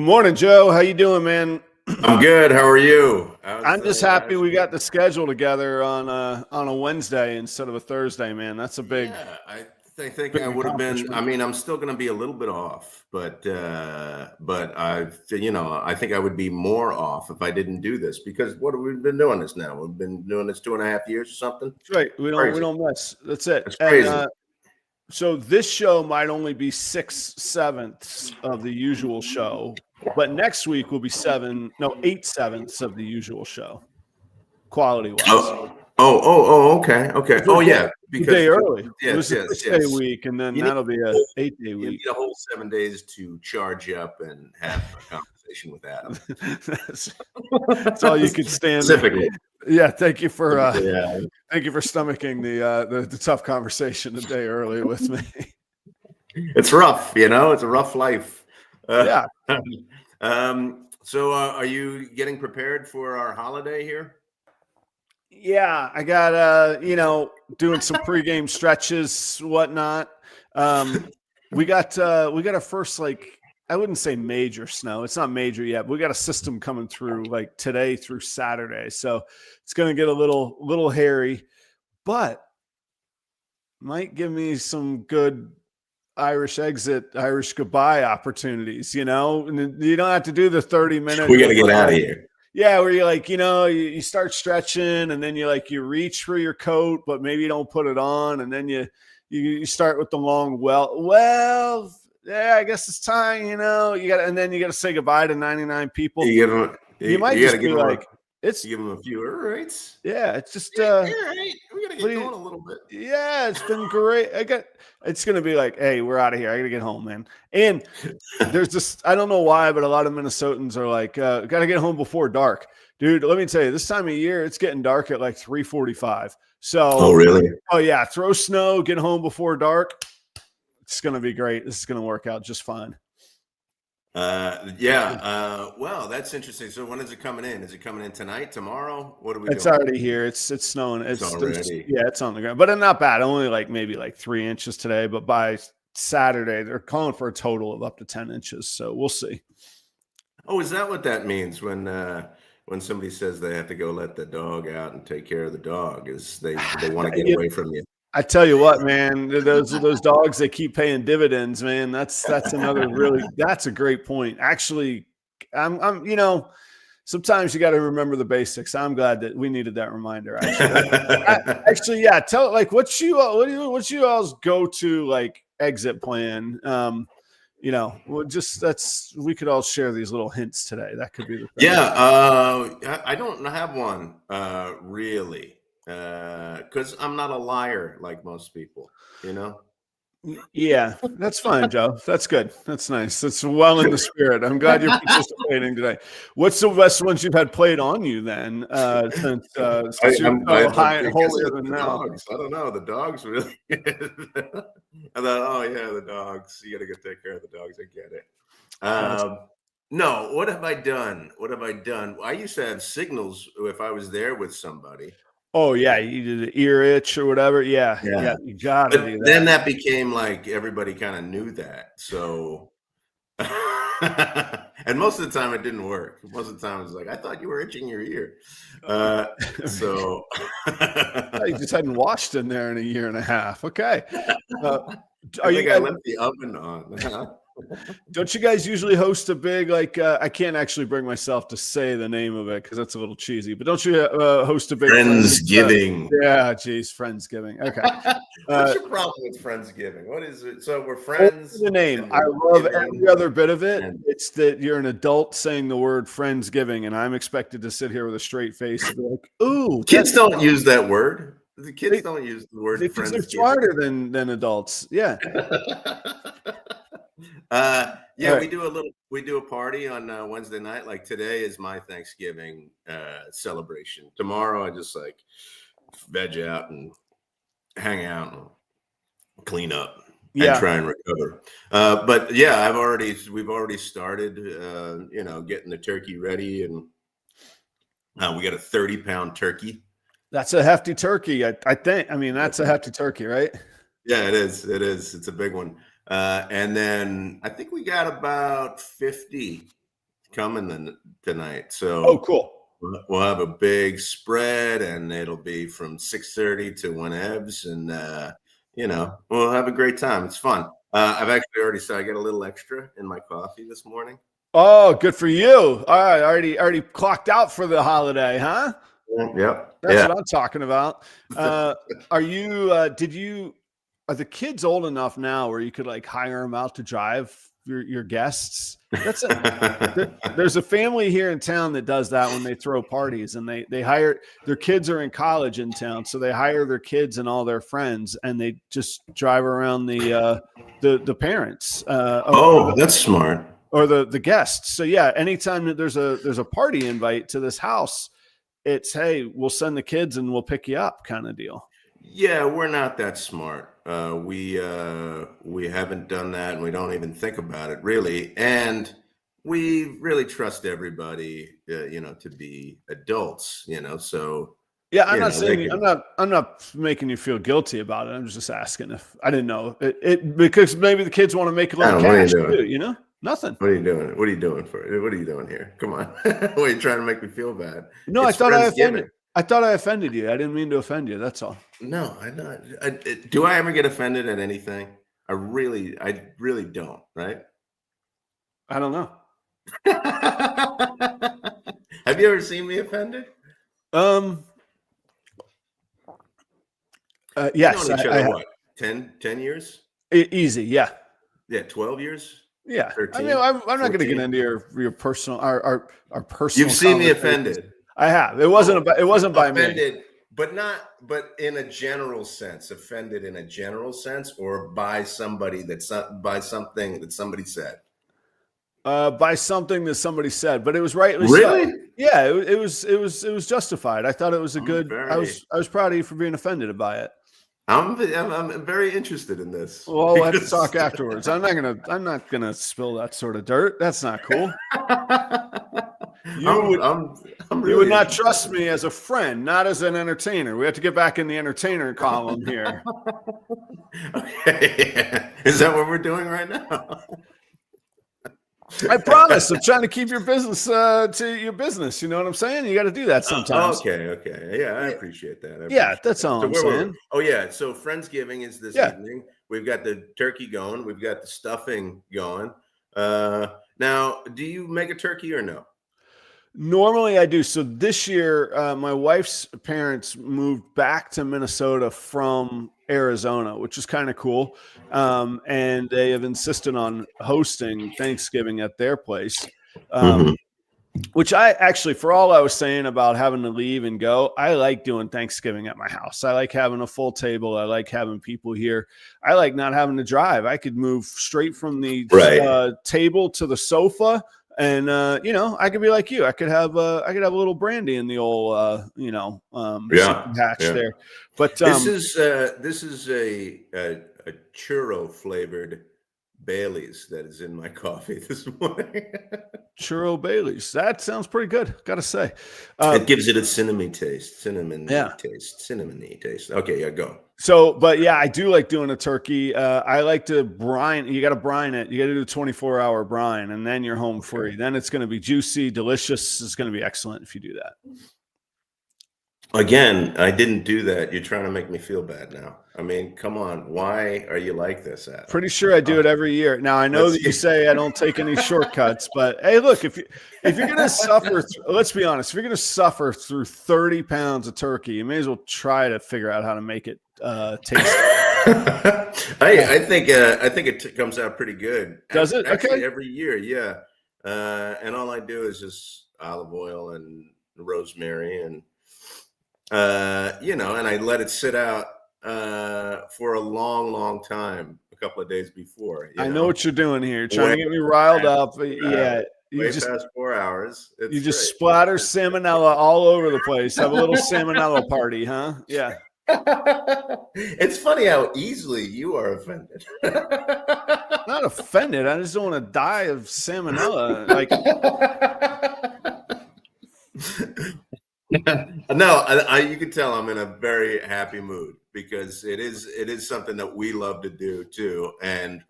Good morning, Joe. How you doing, man? I'm good. How are you? I'm just happy we got the schedule together on a Wednesday instead of a Thursday, man. That's a big, Yeah, I think big I would have been. I accomplishment. mean, I'm still going to be a little bit off, but I think I would be more off if I didn't do this because what have we been doing this now? We've been doing this 2.5 years or something. That's right. We Crazy. don't miss. That's it. It's And crazy. so this show might only be 6/7 of the usual show, but next week will be 8/7 of the usual show, quality wise. Okay, okay. Oh, We're yeah, a because day early. It yes, was a yes, 6-day yes. week, and then You need that'll be a a whole, 8-day you week. need a whole 7 days to charge up and have a conversation with Adam. That's all you could stand. Specifically. Yeah, thank you for Yeah. stomaching the tough conversation a day early with me. It's rough, it's a rough life. Yeah. So are you getting prepared for our holiday here? Yeah, I got doing some pregame stretches, whatnot. We got our first, like, I wouldn't say major snow. It's not major yet, but we got a system coming through like today through Saturday. So it's gonna get a little hairy, but might give me some good Irish exit, Irish goodbye opportunities, and you don't have to do the 30-minute. We got to get out of here. Yeah, where you're like, you start stretching and then you reach for your coat, but maybe you don't put it on. And then you start with the long, yeah, I guess it's time, and then you got to say goodbye to 99 people. You might just be like, give them a few, all right. Yeah, it's just, all right. We got to get going a little bit. Yeah, it's been great. It's going to be like, hey, we're out of here. I got to get home, man. And there's this, I don't know why, but a lot of Minnesotans are like, got to get home before dark. Dude, let me tell you, this time of year, it's getting dark at like 3:45. So, oh, really? Oh, yeah. Throw snow, get home before dark. It's going to be great. This is going to work out just fine. Well, that's interesting. So when is it coming in? Is it coming in tonight, tomorrow? What are we doing? It's already here. It's snowing. It's already. It's on the ground, but not bad. Only maybe 3 inches today, but by Saturday, they're calling for a total of up to 10 inches. So we'll see. Oh, is that what that means when somebody says they have to go let the dog out and take care of the dog? Is they want to get away from you? I tell you what, man, those dogs, they keep paying dividends, man. That's another that's a great point. Actually, I'm sometimes you got to remember the basics. I'm glad that we needed that reminder. Actually, yeah. Tell what's you all's go to exit plan. We could all share these little hints today. That could be the thing. Yeah, I don't have one really. Because I'm not a liar like most people, Yeah, that's fine, Joe. That's good. That's nice. That's well in the spirit. I'm glad you're participating today. What's the best ones you've had played on you then? Since you're so holier than now. Dogs. I don't know. The dogs really. I thought, oh yeah, the dogs. You got to go take care of the dogs. I get it. No, what have I done? I used to have signals if I was there with somebody. Oh yeah, you did the ear itch or whatever. Yeah, you gotta do that. Then that became like everybody kind of knew that. So, and most of the time it didn't work. Most of the time it was like, I thought you were itching your ear. So you just hadn't washed in there in 1.5 years. Okay. I left the oven on. Don't you guys usually host a big I can't actually bring myself to say the name of it because that's a little cheesy, but don't you host a big Friendsgiving? Yeah, geez, Friendsgiving. Okay. What's your problem with Friendsgiving? What is it? So we're friends. The name. I love every other bit of it. It's that you're an adult saying the word Friendsgiving, and I'm expected to sit here with a straight face and be like, ooh. Kids don't use that word. The kids don't use the word Friendsgiving. They're smarter than adults. Yeah. Right. We do a party on Wednesday night. Like today is my Thanksgiving celebration. Tomorrow I just veg out and hang out and clean up and try and recover. But yeah, we've already started getting the turkey ready, and we got a 30-pound turkey. That's a hefty turkey. I think. I mean, that's a hefty turkey, right? Yeah, it is. It's a big one. And then I think we got about 50 coming tonight, Oh, so cool. we'll have a big spread, and it'll be from 6:30 to whenevs, and we'll have a great time. It's fun. I've actually already started. I get a little extra in my coffee this morning. Oh, good for you. All right, already clocked out for the holiday, huh? Yep. That's Yeah. what I'm talking about. Are the kids old enough now where you could like hire them out to drive your guests? There's a family here in town that does that when they throw parties, and they hire their kids are in college in town, so they hire their kids and all their friends, and they just drive around the parents That's smart. or the guests. So yeah, anytime that there's a party invite to this house, it's, hey, we'll send the kids and we'll pick you up kind of deal. Yeah, we're not that smart. We haven't done that, and we don't even think about it really. And we really trust everybody, to be adults. So Yeah, I'm not they saying can. I'm not making you feel guilty about it. I'm just asking if I didn't know it because maybe the kids want to make a little Adam, what are you cash doing? too, Nothing. What are you doing? What are you doing What are you doing here? Come on. What are you trying to make me feel bad? No, It's Friendsgiving. I thought I offended you. I didn't mean to offend you. That's all. No, I not. Do I ever get offended at anything? I really don't. Right? I don't know. Have you ever seen me offended? Yes. We've known each other what? 10 years? Easy. Yeah. Yeah, 12 years? Yeah. 13? I mean, I'm not going to get 14? into your personal our personal. You've seen me conversations. offended. I have. It wasn't by me. Offended, but in a general sense. Offended in a general sense, or by somebody by something that somebody said. By something that somebody said, but it was rightly Really? so. Yeah, it was justified. I thought it was a good. I was proud of you for being offended by it. I'm very interested in this. Well, we'll have to talk afterwards. I'm not gonna spill that sort of dirt. That's not cool. You would not trust me as a friend, not as an entertainer. We have to get back in the entertainer column here. Okay. Is that what we're doing right now? I promise. I'm trying to keep your business to your business. You know what I'm saying? You got to do that sometimes. Okay. Yeah, I appreciate that. That's all I'm saying. Oh yeah, so Friendsgiving is this evening. We've got the turkey going. We've got the stuffing going. Now, do you make a turkey or no? Normally I do. So this year, my wife's parents moved back to Minnesota from Arizona, which is kind of cool. And they have insisted on hosting Thanksgiving at their place, which I actually, for all I was saying about having to leave and go, I like doing Thanksgiving at my house. I like having a full table. I like having people here. I like not having to drive. I could move straight from the table to the sofa. And I could be like you. I could have a little brandy in the old hatch there. But this is a churro flavored Bailey's that is in my coffee this morning. Churro Bailey's. That sounds pretty good, gotta say. It gives it a cinnamony taste. Okay, yeah, go. So, but yeah, I do like doing a turkey. I like to brine. You got to brine it. You got to do a 24-hour brine, and then you're home free. Then it's going to be juicy, delicious. It's going to be excellent if you do that. Again, I didn't do that. You're trying to make me feel bad now. I mean, come on. Why are you like this, Adam? Pretty sure I do it every year. Now, I know that you say I don't take any shortcuts, but hey, look, if you're going to suffer, let's be honest, if you're going to suffer through 30 pounds of turkey, you may as well try to figure out how to make it taste. I think it comes out pretty good. Does it? Actually, okay. Every year, yeah. And all I do is just olive oil and rosemary and and I let it sit out for a long time, a couple of days before. I know what you're doing here. You're trying to get me riled up. Yeah. You just past 4 hours. You just splatter salmonella all over the place. Have a little salmonella party, huh? Yeah. It's funny how easily you are offended. Not offended. I just don't want to die of salmonella. No, you can tell I'm in a very happy mood because it is something that we love to do too, and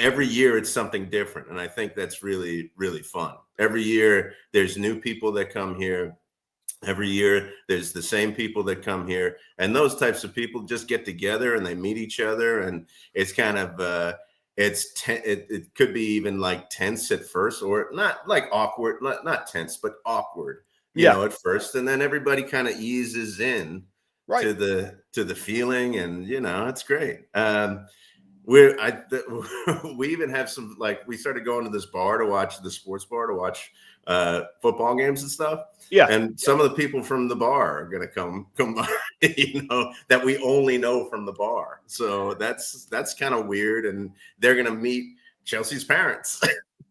every year it's something different. And I think that's really, really fun. Every year there's new people that come here. Every year there's the same people that come here, and those types of people just get together and they meet each other, and it's kind of it could be even like tense at first, or not like awkward, not tense, but awkward, at first, and then everybody kind of eases in to the feeling, and it's great. we even have some, like, we started going to this bar to watch the sports bar to watch football games and stuff. Yeah. And some of the people from the bar are going to come by, that we only know from the bar. So that's kind of weird. And they're going to meet Chelsea's parents.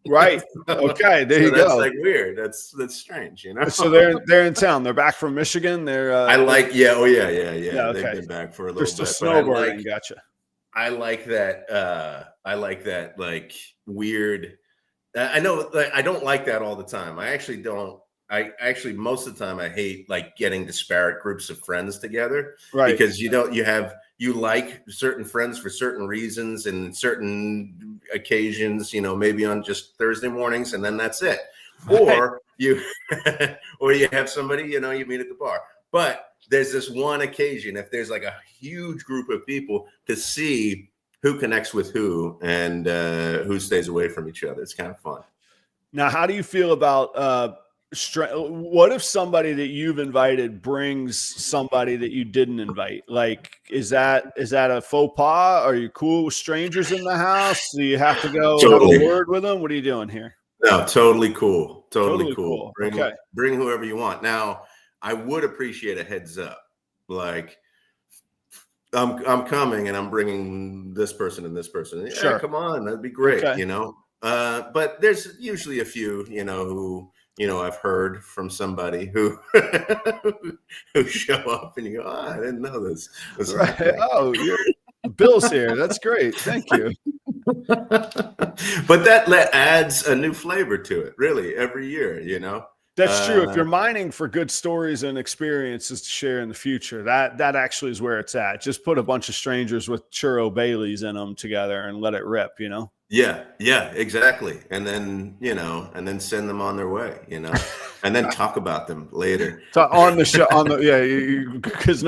Right. Okay. There you go. That's like weird. That's strange, So they're in town. They're back from Michigan. They're yeah. Okay. They've been back for a little They're still bit. snowboarding. Gotcha. I like that. I like that, like, weird. I know, like, I don't like that all the time. I actually don't. Most of the time I hate, like, getting disparate groups of friends together, right? Because you like certain friends for certain reasons and certain occasions, maybe on just Thursday mornings, and then that's it. Or you have somebody, you meet at the bar. But there's this one occasion, if there's like a huge group of people, to see who connects with who and who stays away from each other. It's kind of fun. Now, how do you feel about what if somebody that you've invited brings somebody that you didn't invite? Like, is that a faux pas? Are you cool with strangers in the house? Do you have to go Totally. have a word with them? What are you doing here? No, totally cool. Totally cool. Bring whoever you want. Now, I would appreciate a heads up. Like, I'm coming and I'm bringing this person and this person. Yeah, sure. Come on, that'd be great. Okay. But there's usually a few, who, I've heard from somebody who show up and you go, I didn't know this. Right. Oh, Bill's here. That's great. Thank you. But that adds a new flavor to it, really, every year, That's true. If you're mining for good stories and experiences to share in the future, that actually is where it's at. Just put a bunch of strangers with churro Baileys in them together and let it rip, Yeah, exactly. And then, and then send them on their way, and then talk about them later. On the show, because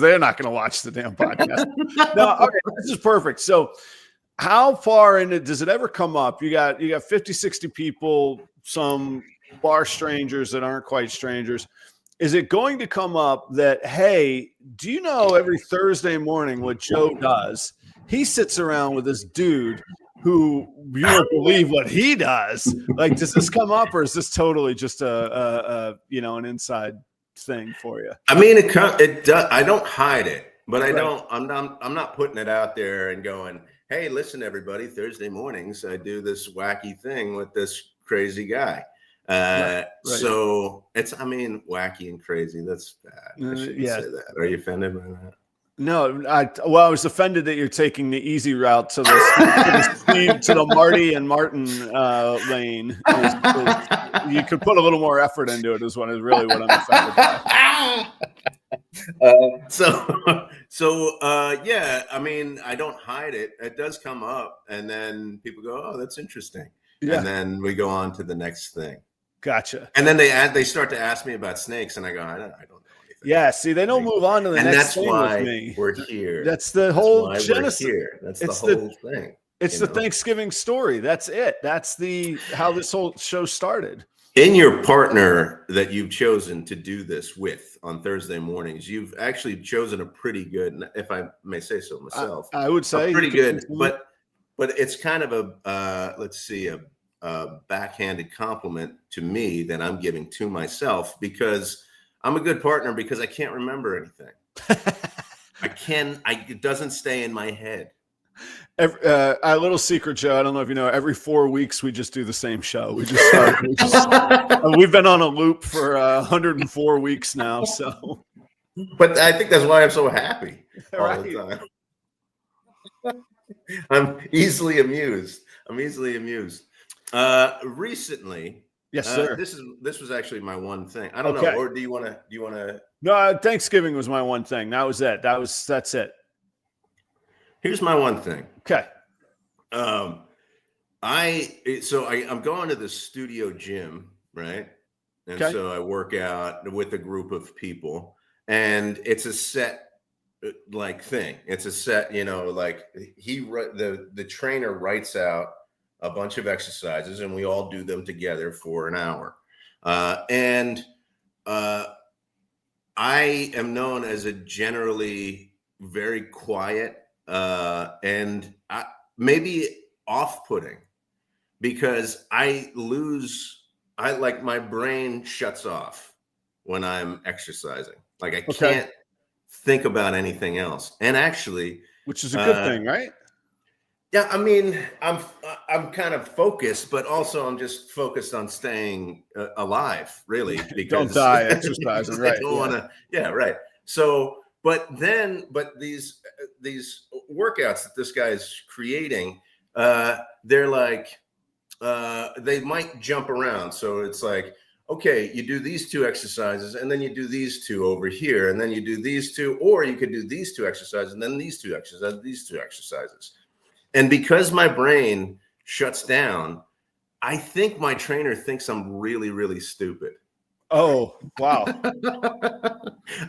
they're not going to watch the damn podcast. No, okay, this is perfect. So how far in it does it ever come up? You got 50, 60 people, some bar strangers that aren't quite strangers. Is it going to come up that, hey, do you know every Thursday morning what Joe does? He sits around with this dude who you won't believe what he does. Like, does this come up, or is this totally just an inside thing for you? I mean, it does. I don't hide it, but I don't. I'm not putting it out there and going, hey, listen, everybody, Thursday mornings I do this wacky thing with this crazy guy. So it's, wacky and crazy. That's bad. I shouldn't say that. Are you offended by that? No, I was offended that you're taking the easy route to the Marty and Martin lane. You could put a little more effort into it. Is really what I'm offended by. Yeah. I don't hide it. It does come up, and then people go, "Oh, that's interesting," and then we go on to the next thing. Gotcha. And then they start to ask me about snakes, and I go, I don't know anything. Yeah, see, they don't move on to the next thing with me. We're here. That's the whole genesis. That's the whole thing. It's the Thanksgiving story. That's it. That's how this whole show started. In your partner that you've chosen to do this with on Thursday mornings, you've actually chosen a pretty good, if I may say so myself, I would say pretty good, but it's kind of a backhanded compliment to me that I'm giving to myself, because I'm a good partner because I can't remember anything. It doesn't stay in my head. A little secret, Joe. I don't know if you know. Every 4 weeks, we just do the same show. We've been on a loop for 104 weeks now. So, but I think that's why I'm so happy all the time. I'm easily amused. Recently. Yes, sir. This was actually my one thing. I don't know. Or do you want to? No, Thanksgiving was my one thing. That was it. That's it. Here's my one thing. Okay. I'm going to the studio gym, right? And Okay. so I work out with a group of people, and it's a set like thing. It's a set, like the trainer writes out a bunch of exercises, and we all do them together for an hour. And I am known as a generally very quiet and maybe off-putting, because I like my brain shuts off when I'm exercising. Like I Okay. can't think about anything else. And actually, Which is a good thing, right? yeah, I mean, I'm kind of focused, but also I'm just focused on staying alive, really, Don't because die exercising, I right? don't want to. Yeah, right. So, but these workouts that this guy is creating, they're like they might jump around. So it's like, okay, you do these two exercises, and then you do these two over here, and then you do these two, or you could do these two exercises, and then these two exercises. And because my brain shuts down, I think my trainer thinks I'm really, really stupid. Oh, wow.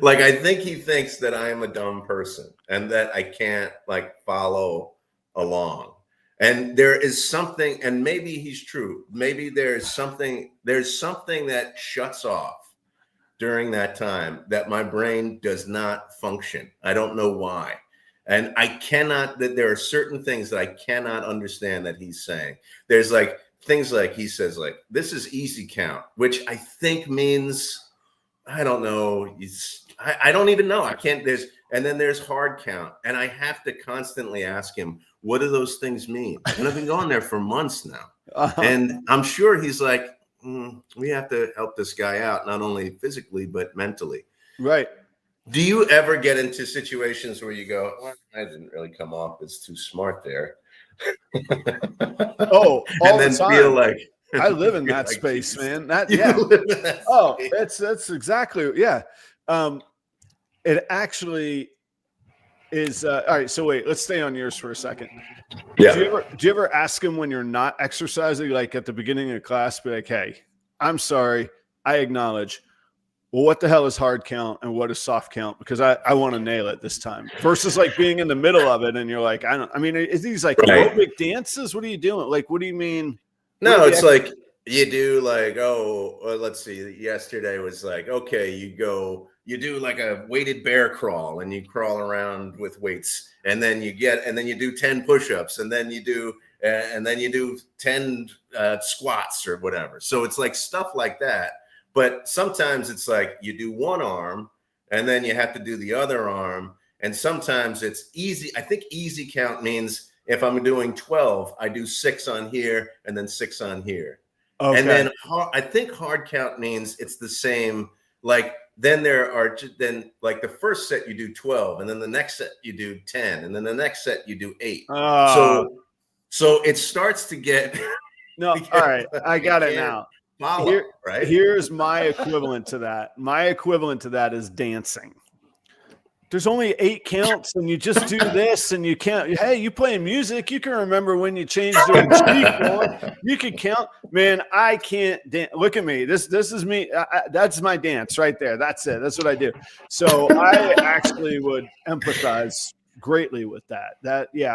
Like, I think he thinks that I am a dumb person and that I can't like follow along. And there is something, and maybe he's true. Maybe there's something that shuts off during that time that my brain does not function. I don't know why. And that there are certain things that I cannot understand that he's saying. There's like things like he says, like, this is easy count, which I think means, I don't know. I don't even know. I can't, and then there's hard count. And I have to constantly ask him, what do those things mean? And I've been going there for months now. And I'm sure he's like, we have to help this guy out, not only physically, but mentally. Right. Do you ever get into situations where you go, well, I didn't really come off as too smart there? Oh, all and the then time. Feel like I live in that like, space, geez. man. That You yeah. live in that Oh, space. that's exactly, yeah. It actually is. All right. So wait, let's stay on yours for a second. Yeah. Do you ever ask him when you're not exercising, like at the beginning of class, be like, hey, I'm sorry, I acknowledge. Well, what the hell is hard count and what is soft count? Because I want to nail it this time. Versus like being in the middle of it and you're like, is these like aerobic dances? What are you doing? Like, what do you mean? No, it's like you do like, let's see. Yesterday was like, okay, you do like a weighted bear crawl and you crawl around with weights, and then you do 10 push-ups, and then you do 10 squats or whatever. So it's like stuff like that. But sometimes it's like you do one arm and then you have to do the other arm. And sometimes it's easy. I think easy count means if I'm doing 12, I do 6 on here and then 6 on here. Okay. And then I think hard count means it's the same. Like then like the first set you do 12, and then the next set you do 10, and then the next set you do 8. So it starts to get. No, all right. I got it now. Right? Here's my equivalent to that. My equivalent to that is dancing. There's only 8 counts, and you just do this, and you can't. Hey, you playing music? You can remember when you changed to a G chord. You can count, man. I can't dance. Look at me. This is me. That's my dance right there. That's it. That's what I do. So I actually would empathize greatly with that.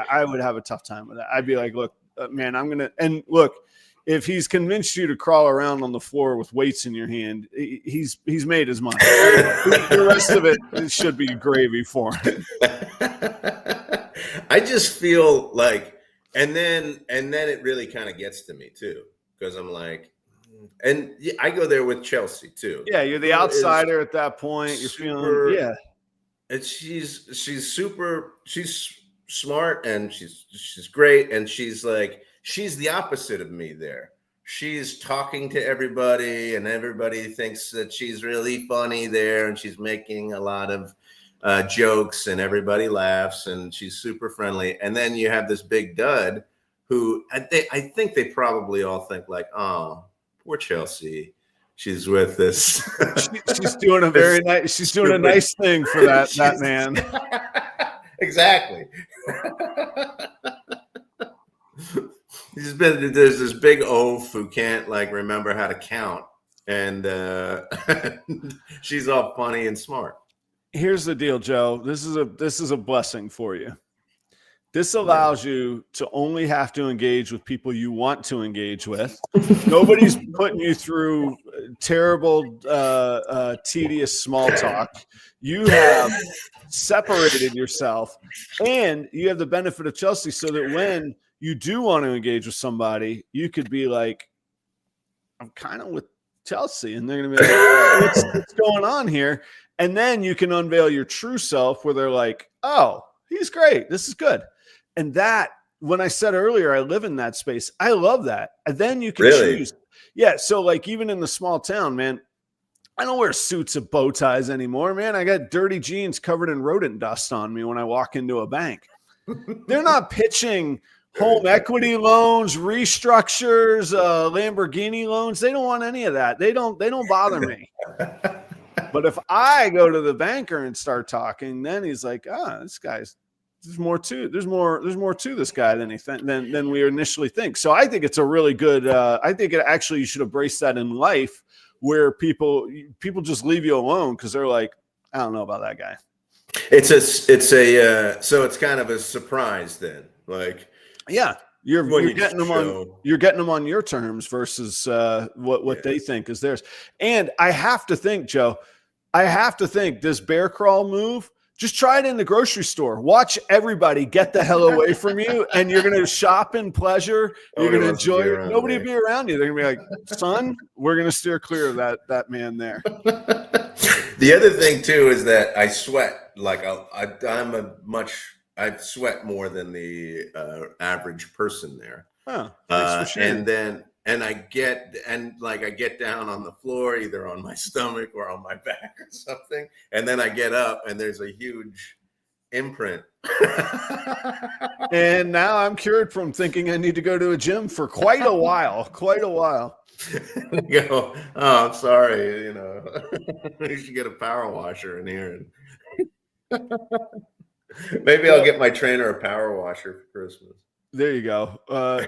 I would have a tough time with that. I'd be like, look, man, and look. If he's convinced you to crawl around on the floor with weights in your hand, he's made his mind. The rest of it should be gravy for him. I just feel like, and then it really kind of gets to me too, because I'm like, and I go there with Chelsea too. Yeah, you're the outsider at that point. You're feeling, yeah. And she's smart, and she's great, and she's the opposite of me there. She's talking to everybody, and everybody thinks that she's really funny there, and she's making a lot of jokes, and everybody laughs, and she's super friendly. And then you have this big dud who I think they probably all think like, oh, poor Chelsea. She's with this. She's doing a very nice. She's doing a nice thing for that man. Exactly. there's this big oaf who can't like remember how to count, and she's all funny and smart. Here's the deal, Joe. This is a blessing for you. This allows you to only have to engage with people you want to engage with. Nobody's putting you through terrible, tedious small talk. You have separated yourself, and you have the benefit of Chelsea, so that when you do want to engage with somebody, you could be like, I'm kind of with Chelsea, and they're going to be like, what's going on here? And then you can unveil your true self where they're like, oh, he's great. This is good. And that, when I said earlier, I live in that space. I love that. And then you can choose. Yeah. So like even in the small town, man, I don't wear suits and bow ties anymore, man. I got dirty jeans covered in rodent dust on me when I walk into a bank. They're not pitching home equity loans, restructures, Lamborghini loans. They don't want any of that. They don't bother me. But if I go to the banker and start talking, then he's like, this guy's, there's more to this guy than we initially think. So I think it's a really good, I think it actually, you should embrace that in life, where people just leave you alone because they're like, I don't know about that guy. So it's kind of a surprise then. Like, yeah, you're getting them on your terms versus what they think is theirs. And I have to think, Joe, this bear crawl move, just try it in the grocery store. Watch everybody get the hell away from you, and you're going to shop in pleasure. You're going to enjoy it. Nobody will be around you. They're going to be like, son, we're going to steer clear of that man there. The other thing too is that I sweat. Like I sweat more than the average person there. Oh, thanks for sharing. And I get down on the floor, either on my stomach or on my back or something. And then I get up and there's a huge imprint. And now I'm cured from thinking I need to go to a gym for quite a while. I go, oh, I'm sorry. You should get a power washer in here. Maybe I'll get my trainer a power washer for Christmas. There you go.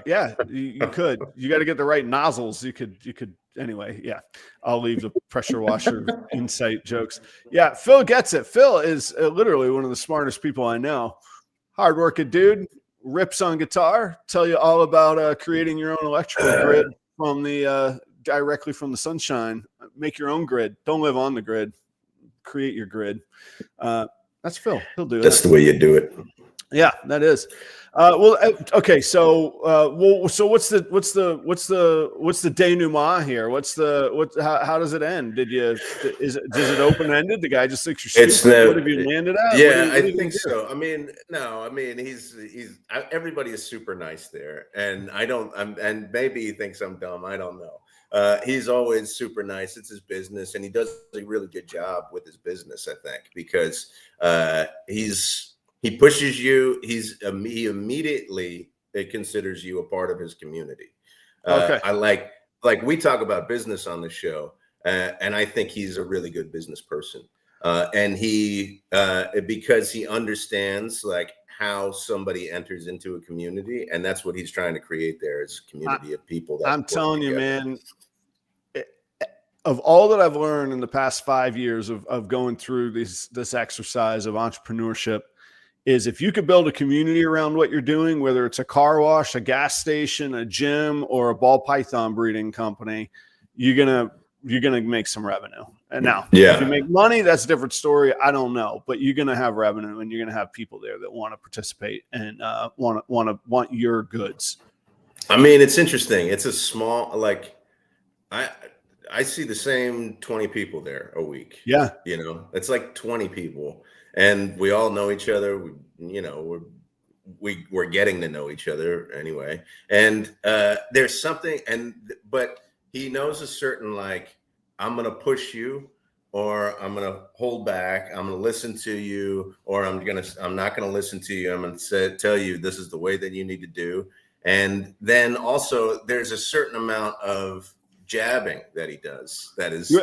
Yeah, you could. You got to get the right nozzles. You could. Anyway, yeah. I'll leave the pressure washer insight jokes. Yeah, Phil gets it. Phil is literally one of the smartest people I know. Hardworking dude, rips on guitar. Tell you all about creating your own electrical grid from the directly from the sunshine. Make your own grid. Don't live on the grid. Create your grid. That's Phil. He'll do it. That's the way you do it. Yeah, that is. Okay. So what's the denouement here? How does it end? Does it open ended? The guy just thinks you're stupid. What have you landed at? Yeah, I think so. He's everybody is super nice there, and and maybe he thinks I'm dumb. I don't know. He's always super nice. It's his business, and he does a really good job with his business, I think, because he pushes you. He immediately considers you a part of his community. Okay. I like we talk about business on the show, and I think he's a really good business person. And he because he understands like how somebody enters into a community, and that's what he's trying to create there, is a community of people. I'm telling you, man. Of all that I've learned in the past 5 years of going through this exercise of entrepreneurship, is if you could build a community around what you're doing, whether it's a car wash, a gas station, a gym, or a ball python breeding company, you're gonna make some revenue. And now, if you make money, that's a different story. I don't know, but you're gonna have revenue, and you're gonna have people there that want to participate and want your goods. I mean, it's interesting. It's a small, like I see the same 20 people there a week. Yeah, it's like 20 people. And we all know each other. We're getting to know each other anyway. And there's something, but he knows a certain, like, I'm gonna push you, or I'm gonna hold back. I'm gonna listen to you, or I'm not gonna listen to you. I'm gonna tell you this is the way that you need to do. And then also there's a certain amount of jabbing that he does that's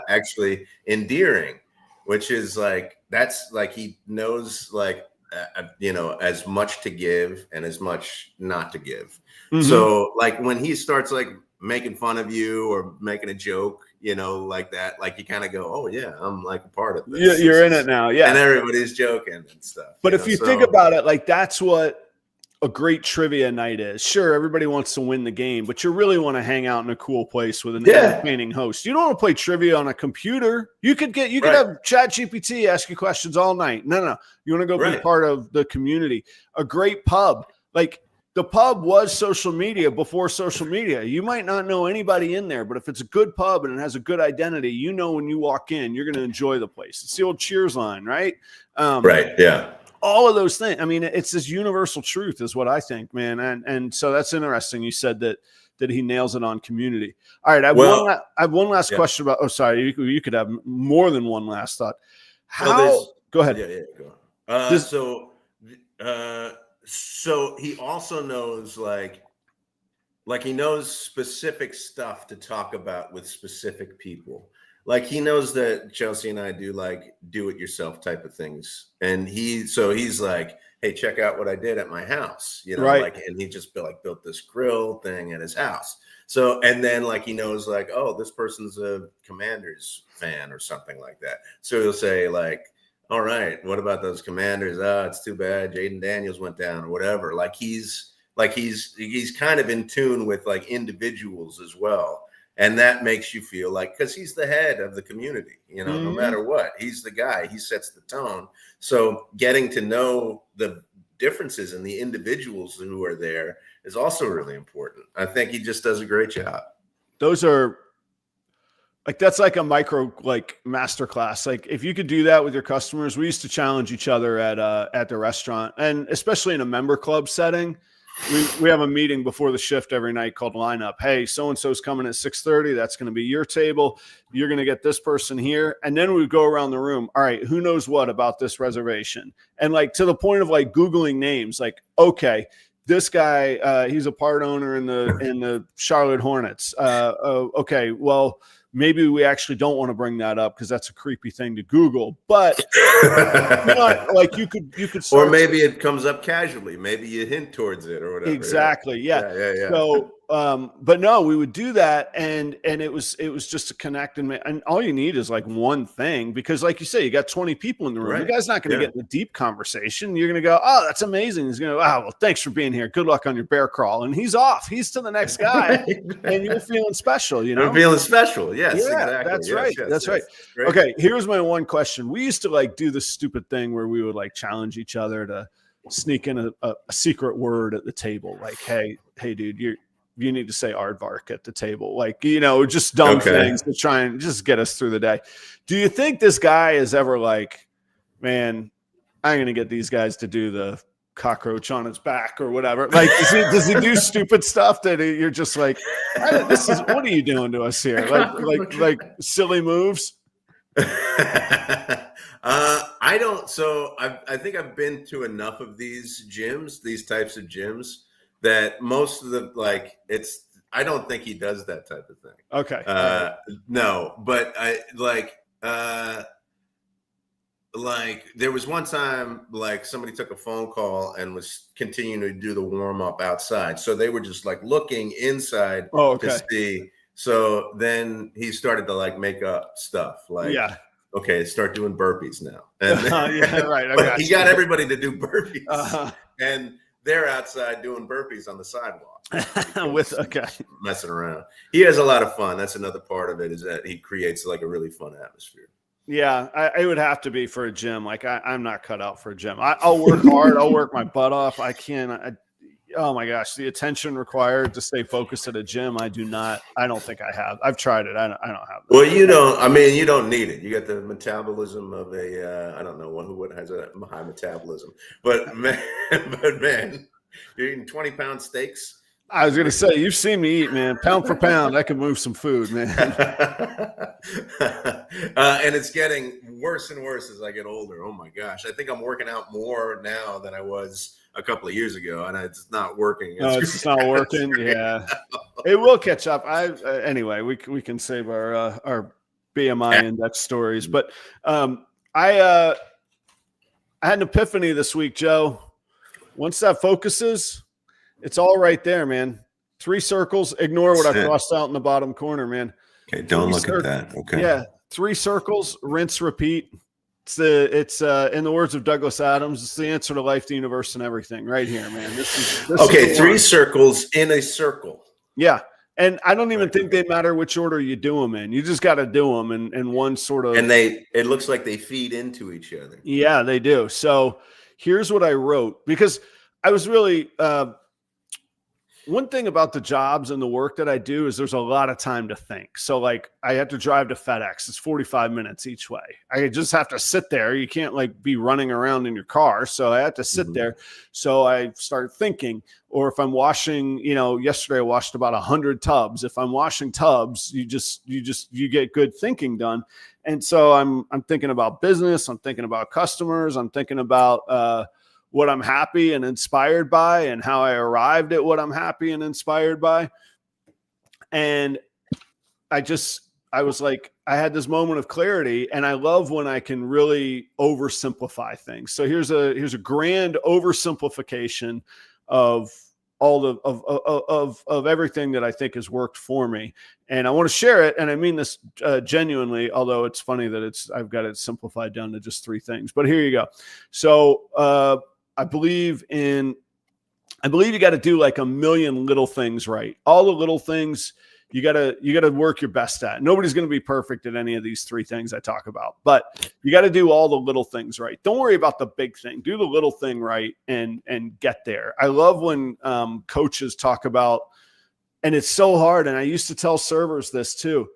actually endearing. Which is like, that's like, he knows, like, as much to give and as much not to give. Mm-hmm. So like when he starts like making fun of you or making a joke, like that, like you kind of go, oh yeah, I'm like a part of this. You're in it now. Yeah. And everybody's joking and stuff. But if you think about it, like that's what a great trivia night is. Sure, everybody wants to win the game, but you really want to hang out in a cool place with an entertaining host. You don't want to play trivia on a computer. You could have ChatGPT ask you questions all night. No. You want to go be part of the community. A great pub. Like the pub was social media before social media. You might not know anybody in there, but if it's a good pub and it has a good identity, when you walk in, you're going to enjoy the place. It's the old Cheers line, right? Right. Yeah. All of those things. I mean, it's this universal truth is what I think, man. And so that's interesting. You said that he nails it on community. All right. I have one last question about, oh, sorry. You could have more than one last thought. Go ahead. Yeah. Go on. So he also knows like he knows specific stuff to talk about with specific people. Like he knows that Chelsea and I do like do it yourself type of things. And he's like, hey, check out what I did at my house, like, and he just built this grill thing at his house. So, and then like, he knows like, oh, this person's a Commanders fan or something like that. So he'll say like, all right, what about those Commanders? Oh, it's too bad Jaden Daniels went down or whatever. Like he's kind of in tune with like individuals as well. And that makes you feel like, because he's the head of the community, no matter what, he's the guy, he sets the tone. So getting to know the differences in the individuals who are there is also really important. I think he just does a great job. Those are like, that's like a micro, like masterclass. Like if you could do that with your customers, we used to challenge each other at the restaurant, and especially in a member club setting. We have a meeting before the shift every night called lineup. Hey, so-and-so's coming at 6:30. That's going to be your table. You're going to get this person here. And then we go around the room. All right, who knows what about this reservation? And like to the point of like Googling names, like, okay, this guy, he's a part owner in the Charlotte Hornets. Okay, well, maybe we actually don't want to bring that up because that's a creepy thing to Google. But like you could or maybe it comes up casually. Maybe you hint towards it or whatever. Exactly. Yeah. So, but no, we would do that, and it was just to connect, and all you need is like one thing, because like you say, you got 20 people in the room. Right. The guy's not going to get in a deep conversation. You're going to go, oh, that's amazing. He's going to, well, thanks for being here. Good luck on your bear crawl, and he's off. He's to the next guy, and you're feeling special. You're feeling special. Yes, exactly. That's right. That's right. Great. Okay, here's my one question. We used to like do this stupid thing where we would like challenge each other to sneak in a secret word at the table. Like, hey, dude, you need to say aardvark at the table. Like, just dumb things to try and just get us through the day. Do you think this guy is ever like, man, I'm going to get these guys to do the cockroach on his back or whatever? Like, does he do stupid stuff that you're just like, what are you doing to us here? Like silly moves? I don't. So I think I've been to enough of these types of gyms, that most of the I don't think he does that type of thing. Okay. No, but I like there was one time like somebody took a phone call and was continuing to do the warm up outside. So they were just like looking inside to see. So then he started to like make up stuff like, okay, start doing burpees now. And right. He got everybody to do burpees, and they're outside doing burpees on the sidewalk messing around. He has a lot of fun. That's another part of it, is that he creates like a really fun atmosphere. Yeah, it would have to be for a gym. Like I'm not cut out for a gym. I'll work hard. I'll work my butt off. I can't. Oh my gosh, the attention required to stay focused at a gym, I don't think I have. I've tried it. I don't have that. Well, you don't need it. You got the metabolism of I don't know who has a high metabolism, but man, you're eating 20-pound steaks. I was going to say, you've seen me eat, man. Pound for pound, I can move some food, man. And it's getting worse and worse as I get older. Oh my gosh. I think I'm working out more now than I was a couple of years ago, and it's not working. It's not working. Yeah, it will catch up. Anyway, we can save our BMI index stories, but I I had an epiphany this week, Joe. Once that focuses, it's all right there, man. 3 circles. Ignore what I crossed out in the bottom corner, man. Okay, don't look at that. Okay. Yeah, 3 circles, rinse, repeat. It's in the words of Douglas Adams, it's the answer to life, the universe, and everything right here, man. This okay, is 3 circles in a circle. Yeah. And I don't even think they matter which order you do them in. You just got to do them in one sort of. And it looks like they feed into each other. Yeah, they do. So here's what I wrote, because I was really, one thing about the jobs and the work that I do is there's a lot of time to think. So like I had to drive to FedEx. It's 45 minutes each way. I just have to sit there. You can't like be running around in your car. So I had to sit there. So I started thinking, or if I'm washing, yesterday I washed about 100 tubs. If I'm washing tubs, you get good thinking done. And so I'm thinking about business. I'm thinking about customers. I'm thinking about, what I'm happy and inspired by, and how I arrived at what I'm happy and inspired by. And I was like, I had this moment of clarity, and I love when I can really oversimplify things. So here's a grand oversimplification of all the of everything that I think has worked for me. And I want to share it. And I mean this genuinely, although it's funny that I've got it simplified down to just 3 things, but here you go. So, I believe you got to do like a million little things right. All the little things you got to work your best at. Nobody's going to be perfect at any of these 3 things I talk about, but you got to do all the little things right. Don't worry about the big thing. Do the little thing right and get there. I love when coaches talk about, and it's so hard. And I used to tell servers this too.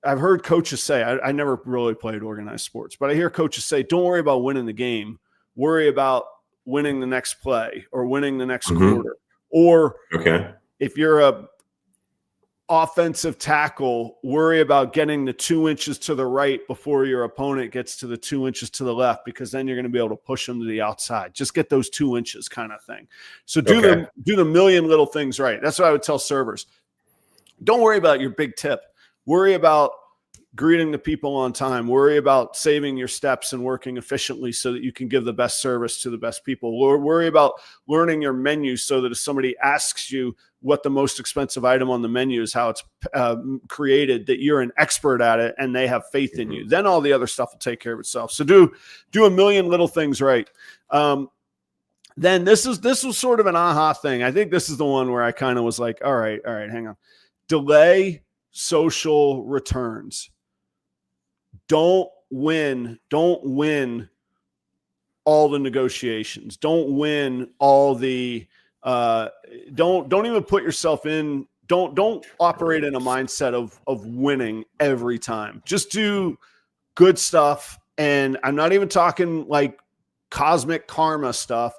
I've heard coaches say, I never really played organized sports, but I hear coaches say, don't worry about winning the game. Worry about winning the next play or winning the next quarter. Or if you're a offensive tackle, worry about getting the 2 inches to the right before your opponent gets to the 2 inches to the left, because then you're going to be able to push them to the outside. Just get those 2 inches kind of thing. So do the million little things right. That's what I would tell servers. Don't worry about your big tip. Worry about greeting the people on time. Worry about saving your steps and working efficiently so that you can give the best service to the best people. Worry about learning your menu so that if somebody asks you what the most expensive item on the menu is, how it's created, that you're an expert at it and they have faith in you. Then all the other stuff will take care of itself. So do a million little things right. Then this was sort of an aha thing. I think this is the one where I kind of was like, all right, hang on. Delay social returns. Don't win all the negotiations. Don't win all the don't even put yourself in. Don't operate in a mindset of winning every time. Just do good stuff. And I'm not even talking like cosmic karma stuff.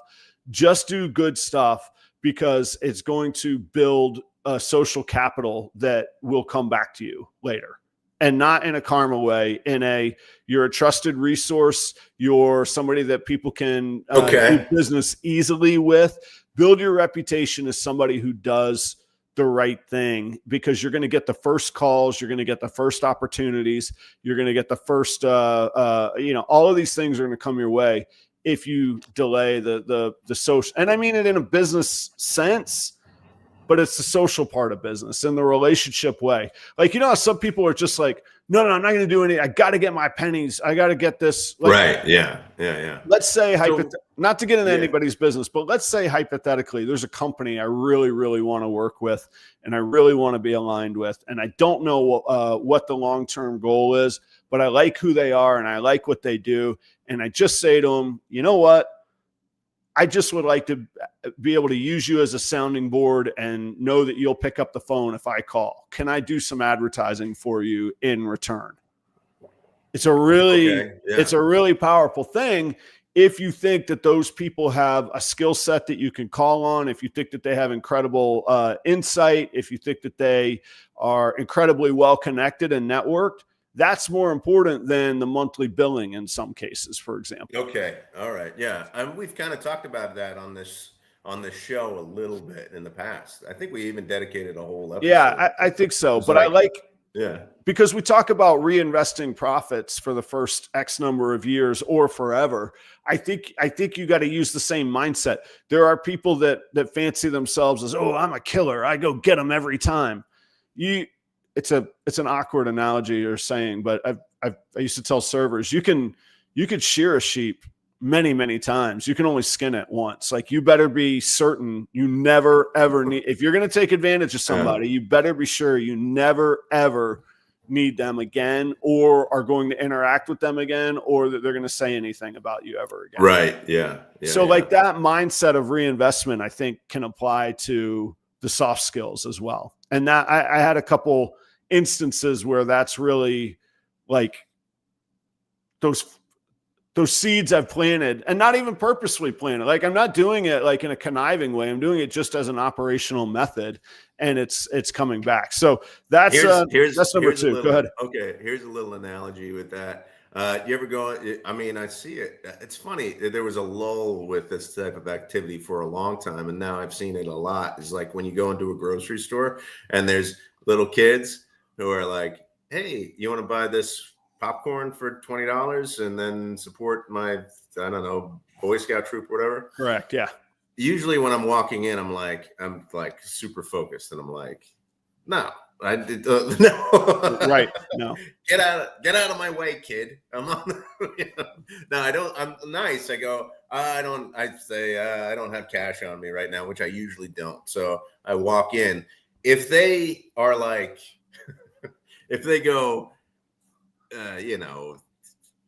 Just do good stuff, because it's going to build a social capital that will come back to you later. And not in a karma way, you're a trusted resource. You're somebody that people can do business easily with. Build your reputation as somebody who does the right thing, because you're going to get the first calls. You're going to get the first opportunities. You're going to get the first, all of these things are going to come your way if you delay the social. And I mean it in a business sense, but it's the social part of business in the relationship way. Like, how some people are just like, no, I'm not going to do anything. I got to get my pennies. I got to get this. Like, right. Yeah. Let's say, not to get into anybody's business, but let's say hypothetically, there's a company I really, really want to work with and I really want to be aligned with. And I don't know what the long-term goal is, but I like who they are and I like what they do. And I just say to them, you know what? I just would like to be able to use you as a sounding board and know that you'll pick up the phone if I call. Can I do some advertising for you in return? It's a really powerful thing if you think that those people have a skill set that you can call on, if you think that they have incredible insight, if you think that they are incredibly well connected and networked. That's more important than the monthly billing in some cases, for example. Okay. All right. Yeah. We've kind of talked about that on this show a little bit in the past. I think we even dedicated a whole episode. Yeah, I think so. But I like Yeah. Because we talk about reinvesting profits for the first X number of years or forever. I think you got to use the same mindset. There are people that fancy themselves as, oh, I'm a killer, I go get them every time. It's an awkward analogy or saying, but I used to tell servers, you could shear a sheep many times. You can only skin it once. Like, you better be certain you never ever need, if you're going to take advantage of somebody, you better be sure you never ever need them again, or are going to interact with them again, or that they're going to say anything about you ever again. Right. Yeah. So like that mindset of reinvestment, I think, can apply to the soft skills as well. And that I had a couple instances where that's really like those seeds I've planted, and not even purposely planted. Like, I'm not doing it like in a conniving way. I'm doing it just as an operational method, and it's coming back. So that's number two. Go ahead. Okay. Here's a little analogy with that. You ever go, I mean, I see it. It's funny. There was a lull with this type of activity for a long time, and now I've seen it a lot. It's like when you go into a grocery store and there's little kids who are like, hey, you want to buy this popcorn for $20 and then support my, I don't know, Boy Scout troop or whatever? Correct. Yeah. Usually when I'm walking in, I'm like super focused, and I'm like, no, I did no. Right. No. Get out of my way, kid. I'm on. No, I don't. I'm nice. I go. I say I don't have cash on me right now, which I usually don't. So I walk in. If they are like, if they go,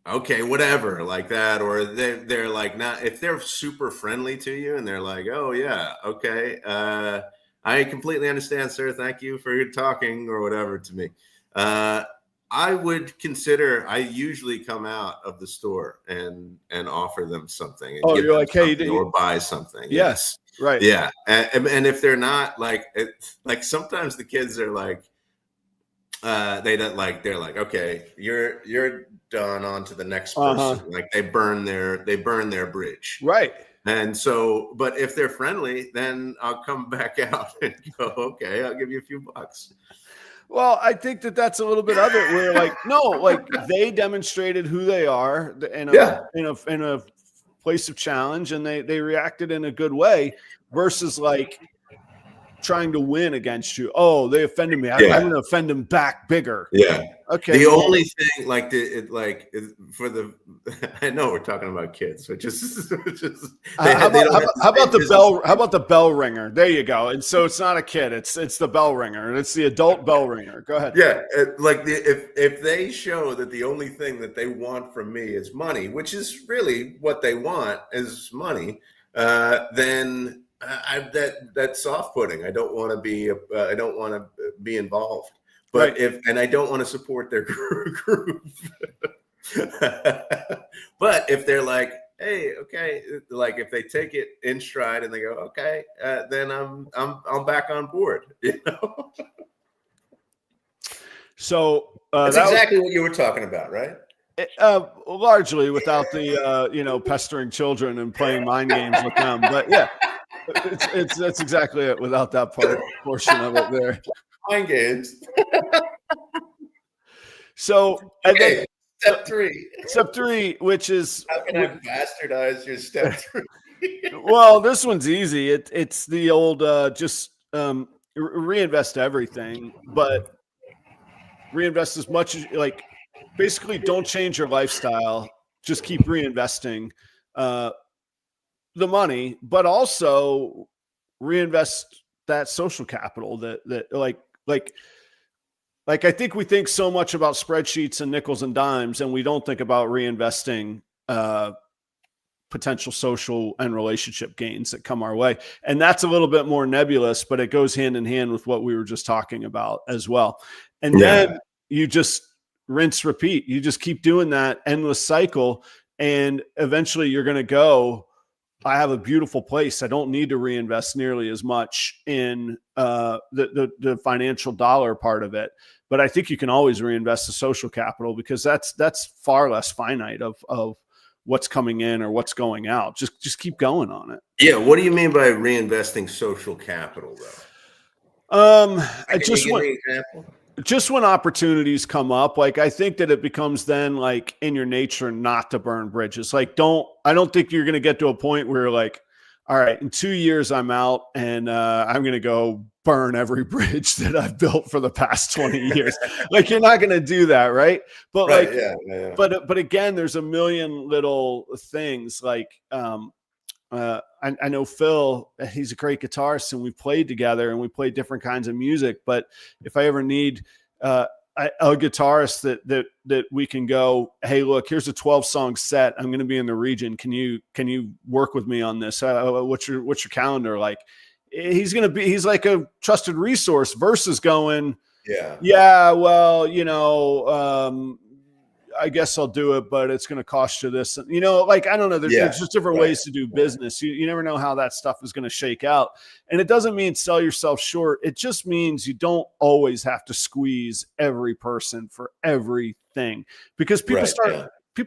okay, whatever, like that, or they're like, not, if they're super friendly to you and they're like, oh yeah, okay, I completely understand, sir, thank you for talking or whatever to me, I would consider, I usually come out of the store and offer them something, and you're like, hey, or buy something. Yes. Right. Yeah. And if they're not like sometimes the kids are like, they don't like, they're like, okay, you're done, on to the next person. Like they burn their bridge. Right. And so, but if they're friendly, then I'll come back out and go, okay, I'll give you a few bucks. Well, I think that's a little bit of it where like, no, like they demonstrated who they are in a place of challenge, and they reacted in a good way, versus like trying to win against you. Oh, they offended me. I'm going to offend them back bigger. Yeah. Okay. The only thing for the, I know we're talking about kids, so how about the bell ringer? There you go. And so it's not a kid, it's the bell ringer, and it's the adult bell ringer. Go ahead. Yeah. If they show that the only thing that they want from me is money, which is really what they want is money, then that's off-putting. I don't want to be involved. But right. and I don't want to support their group. But if they're like, hey, okay, like if they take it in stride and they go, okay, then I'm back on board. So that's exactly what you were talking about, right? Largely without the pestering children and playing mind games with them, but yeah, that's exactly it. Without that portion of it there. Mind games. So okay, step three, which is, how can I bastardize your step three? Well, this one's easy. It's the old just reinvest everything, but reinvest as much as, like, basically don't change your lifestyle. Just keep reinvesting the money, but also reinvest that social capital that like I think we think so much about spreadsheets and nickels and dimes, and we don't think about reinvesting potential social and relationship gains that come our way. And that's a little bit more nebulous, but it goes hand in hand with what we were just talking about as well. And then you just rinse, repeat. You just keep doing that endless cycle. And eventually you're going to go, I have a beautiful place. I don't need to reinvest nearly as much in the financial dollar part of it. But I think you can always reinvest the social capital, because that's far less finite of what's coming in or what's going out. Just keep going on it. Yeah. What do you mean by reinvesting social capital, though? I just want an example. just when opportunities come up, like I think that it becomes then like in your nature not to burn bridges. Like I don't think you're going to get to a point where you're like, all right, in 2 years I'm out and I'm going to go burn every bridge that I've built for the past 20 years. Like you're not going to do that. Right. But Right. like, Yeah. but again, there's a million little things like, I know Phil, he's a great guitarist and we played together and we played different kinds of music. But if I ever need a guitarist that we can go, hey, look, here's a 12-song set. I'm going to be in the region. Can you work with me on this? What's your calendar like? He's like a trusted resource versus going, yeah, well, I guess I'll do it, but it's going to cost you this. Like, I don't know. There's just different ways to do business. You never know how that stuff is going to shake out. And it doesn't mean sell yourself short. It just means you don't always have to squeeze every person for everything because people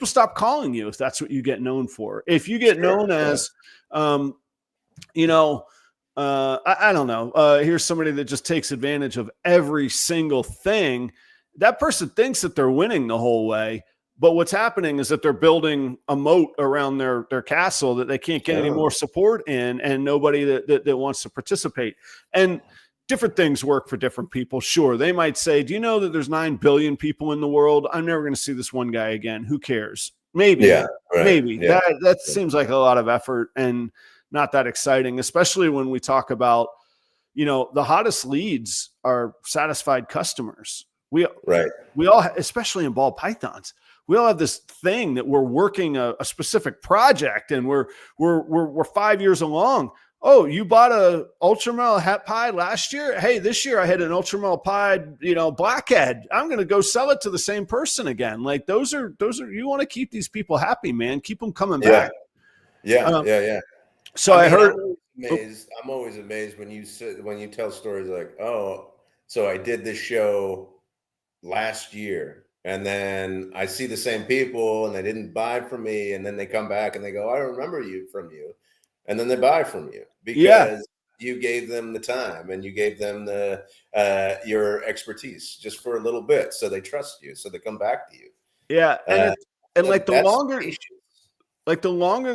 stop calling you if that's what you get known for. If you get known as, I don't know. Here's somebody that just takes advantage of every single thing. That person thinks that they're winning the whole way, but what's happening is that they're building a moat around their castle that they can't get any more support in, and nobody that wants to participate. And different things work for different people. Sure, they might say, "Do you know that there's 9 billion people in the world? I'm never going to see this one guy again. Who cares?" Maybe, maybe that seems like a lot of effort and not that exciting, especially when we talk about, the hottest leads are satisfied customers. We all, especially in ball pythons, we all have this thing that we're working a specific project and we're 5 years along. Oh, you bought a Ultramel het pie last year? Hey, this year I had an Ultramel pie, blackhead. I'm going to go sell it to the same person again. Like those are, you want to keep these people happy, man. Keep them coming back. Yeah. So I heard. I'm always amazed when you tell stories like, oh, so I did this show last year and then I see the same people and they didn't buy from me, and then they come back and they go, I remember from you, and then they buy from you because you gave them the time and you gave them the your expertise just for a little bit, so they trust you, so they come back to you. And like the longer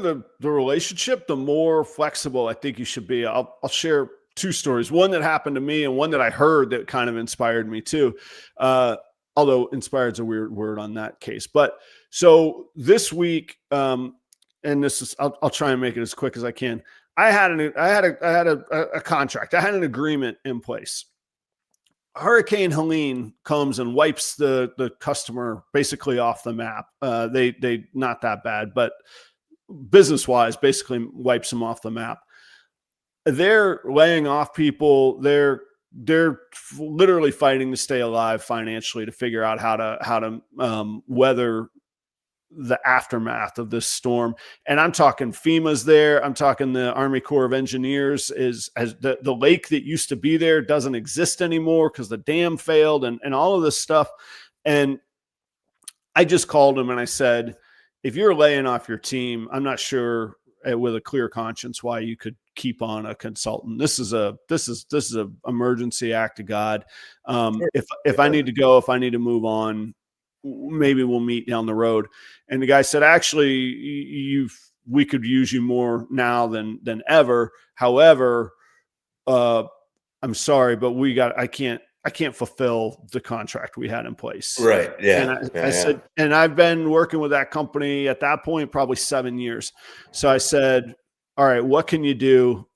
the relationship, the more flexible I think you should be. I'll share 2 stories, one that happened to me and one that I heard that kind of inspired me too. Although inspired is a weird word on that case. But so this week, and this is, I'll try and make it as quick as I can. I had a contract. I had an agreement in place. Hurricane Helene comes and wipes the customer basically off the map. They not that bad, but business wise, basically wipes them off the map. They're laying off people. They're literally fighting to stay alive financially to figure out how to weather the aftermath of this storm. And I'm talking FEMA's there. I'm talking the Army Corps of Engineers as the lake that used to be there doesn't exist anymore because the dam failed and all of this stuff. And I just called him and I said, if you're laying off your team, I'm not sure with a clear conscience why you could keep on a consultant. This is a emergency act of God. If I need to go, if I need to move on, maybe we'll meet down the road. And the guy said, actually, we could use you more now than ever. However, I'm sorry, but I can't fulfill the contract we had in place. Right. Yeah. And I said, and I've been working with that company at that point, probably 7 years. So I said, all right, what can you do?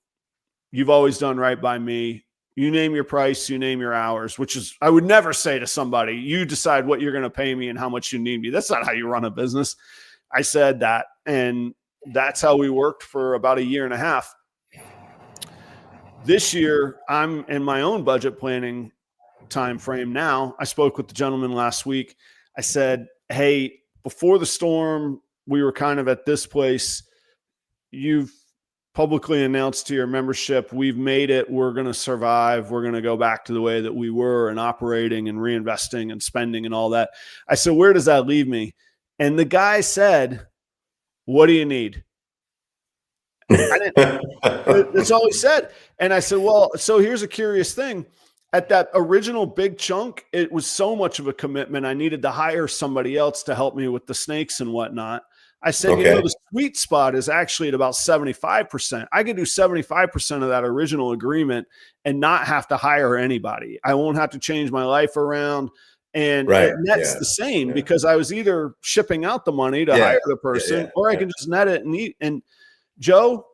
You've always done right by me. You name your price, you name your hours, which is, I would never say to somebody, you decide what you're going to pay me and how much you need me. That's not how you run a business. I said that. And that's how we worked for about 1.5 years. This year, I'm in my own budget planning time frame now. I spoke with the gentleman last week. I said, hey, before the storm, we were kind of at this place. You've publicly announced to your membership, we've made it, we're going to survive, we're going to go back to the way that we were and operating and reinvesting and spending and all that. I said, where does that leave me? And the guy said, what do you need? That's all he said. And I said, well, so here's a curious thing. at that original big chunk, it was so much of a commitment. I needed to hire somebody else to help me with the snakes and whatnot. I said, the sweet spot is actually at about 75%. I could do 75% of that original agreement and not have to hire anybody. I won't have to change my life around. And it nets the same because I was either shipping out the money to hire the person or I can just net it and eat. And Joe,